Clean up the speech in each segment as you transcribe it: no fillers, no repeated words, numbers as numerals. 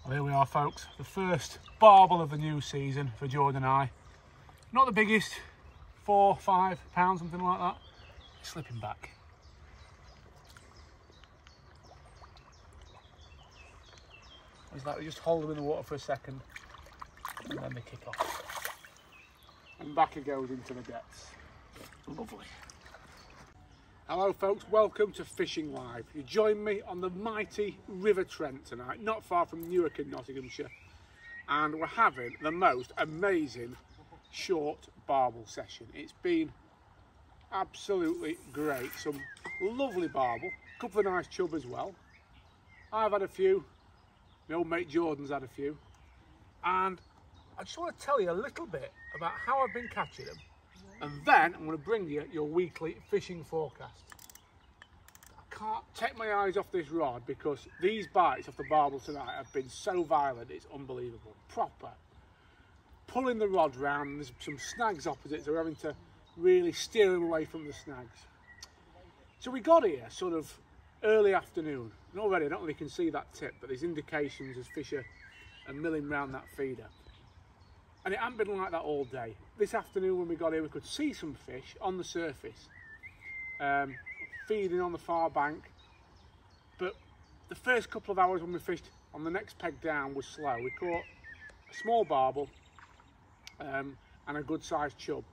Well, here we are, folks. The first barbel of the new season for Jordan and I. Not the biggest, 4 or 5 pounds, something like that. Slipping back. It's like we just hold them in the water for a second and then they kick off. And back it goes into the depths. Lovely. Hello folks, welcome to Fishing Live. You join me on the mighty River Trent tonight, not far from Newark in Nottinghamshire. And we're having the most amazing short barbel session. It's been absolutely great. Some lovely barbel, a couple of nice chub as well. I've had a few, my old mate Jordan's had a few. And I just want to tell you a little bit about how I've been catching them. And then I'm going to bring you your weekly fishing forecast. I can't take my eyes off this rod because these bites off the barbel tonight have been so violent, it's unbelievable. Proper. Pulling the rod round, and there's some snags opposite, so we're having to really steer them away from the snags. So we got here sort of early afternoon, and already I don't know if you can see that tip, but there's indications as fish are milling round that feeder. And it hasn't been like that all day. This afternoon when we got here, we could see some fish on the surface, feeding on the far bank. But the first couple of hours when we fished on the next peg down was slow. We caught a small barbel and a good sized chub.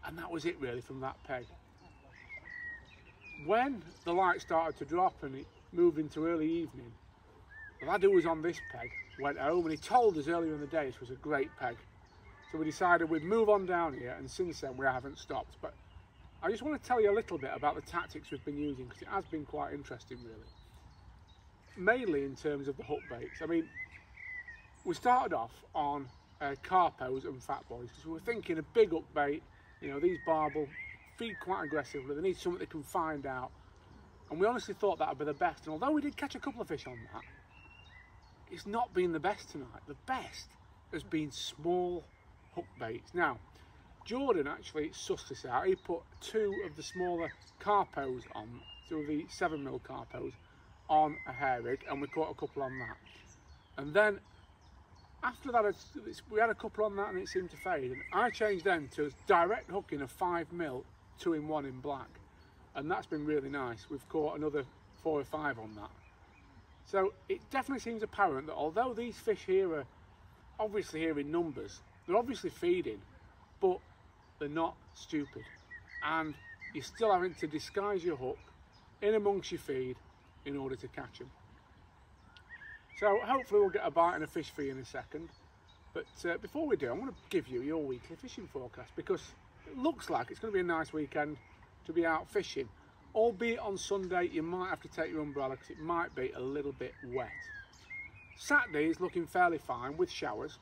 And that was it really from that peg. When the light started to drop and it moved into early evening, the lad who was on this peg went home and he told us earlier in the day this was a great peg. So we decided we'd move on down here, and since then we haven't stopped. But I just want to tell you a little bit about the tactics we've been using, because it has been quite interesting really. Mainly in terms of the hook baits. I mean, we started off on carpos and fat boys, because we were thinking a big hook bait, you know, these barbel feed quite aggressively, they need something they can find out. And we honestly thought that would be the best. And although we did catch a couple of fish on that, it's not been the best tonight. The best has been small hook baits. Now, Jordan actually sussed this out. He put 2 of the smaller carpos on, 2 of the 7mm carpos on a hair rig, and we caught a couple on that. And then after that, we had a couple on that and it seemed to fade. And I changed then to direct hooking a 5mm 2-in-1 in black, and that's been really nice. We've caught another 4 or 5 on that. So it definitely seems apparent that although these fish here are obviously here in numbers, they're obviously feeding, but they're not stupid. And you're still having to disguise your hook in amongst your feed in order to catch them. So hopefully we'll get a bite and a fish for you in a second. But before we do, I'm going to give you your weekly fishing forecast, because it looks like it's going to be a nice weekend to be out fishing. Albeit on Sunday, you might have to take your umbrella because it might be a little bit wet. Saturday is looking fairly fine with showers.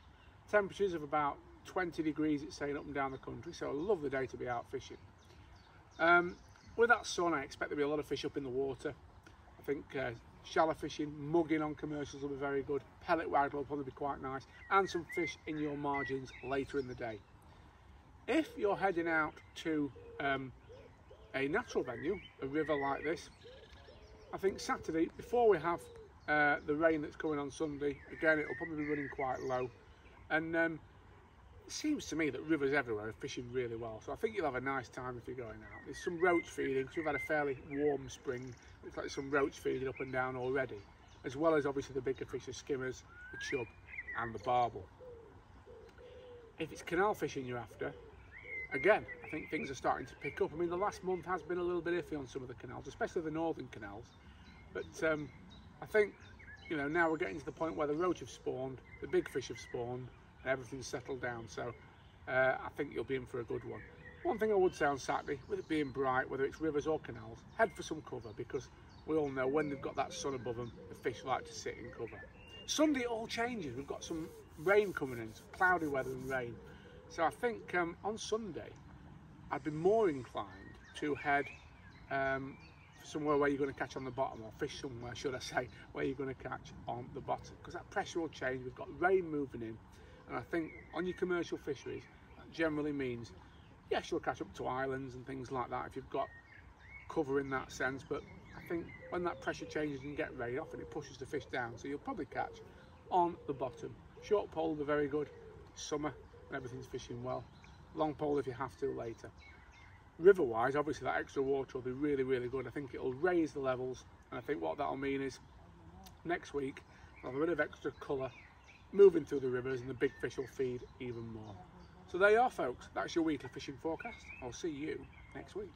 Temperatures of about 20 degrees, it's saying, up and down the country, so a lovely day to be out fishing. With that sun, I expect there'll be a lot of fish up in the water. I think shallow fishing, mugging on commercials will be very good. Pellet waggle will probably be quite nice, and some fish in your margins later in the day. If you're heading out to a natural venue, a river like this, I think Saturday, before we have the rain that's coming on Sunday, again it'll probably be running quite low. And it seems to me that rivers everywhere are fishing really well, so I think you'll have a nice time if you're going out. There's some roach feeding, because we've had a fairly warm spring. Looks like some roach feeding up and down already, as well as obviously the bigger fish, the skimmers, the chub and the barbel. If it's canal fishing you're after, again, I think things are starting to pick up. I mean, the last month has been a little bit iffy on some of the canals, especially the northern canals. But I think, you know, now we're getting to the point where the roach have spawned, the big fish have spawned, and everything's settled down. So I think you'll be in for a good one. One thing I would say on Saturday, with it being bright, whether it's rivers or canals, head for some cover, because we all know when they've got that sun above them, the fish like to sit in cover. Sunday it all changes. We've got some rain coming in, some cloudy weather and rain. So I think on Sunday, I'd be more inclined to head somewhere where you're going to catch on the bottom, or fish somewhere, should I say, where you're going to catch on the bottom, because that pressure will change. We've got rain moving in, and I think on your commercial fisheries, that generally means, yes, you'll catch up to islands and things like that if you've got cover in that sense, but I think when that pressure changes and get rain, often it pushes the fish down, so you'll probably catch on the bottom. Short pole will be very good. Summer and everything's fishing well. Long pole if you have to later. River wise, obviously that extra water will be really, really good. I think it'll raise the levels, and I think what that'll mean is next week we'll have a bit of extra colour moving through the rivers, and the big fish will feed even more. So there you are, folks. That's your weekly fishing forecast. I'll see you next week.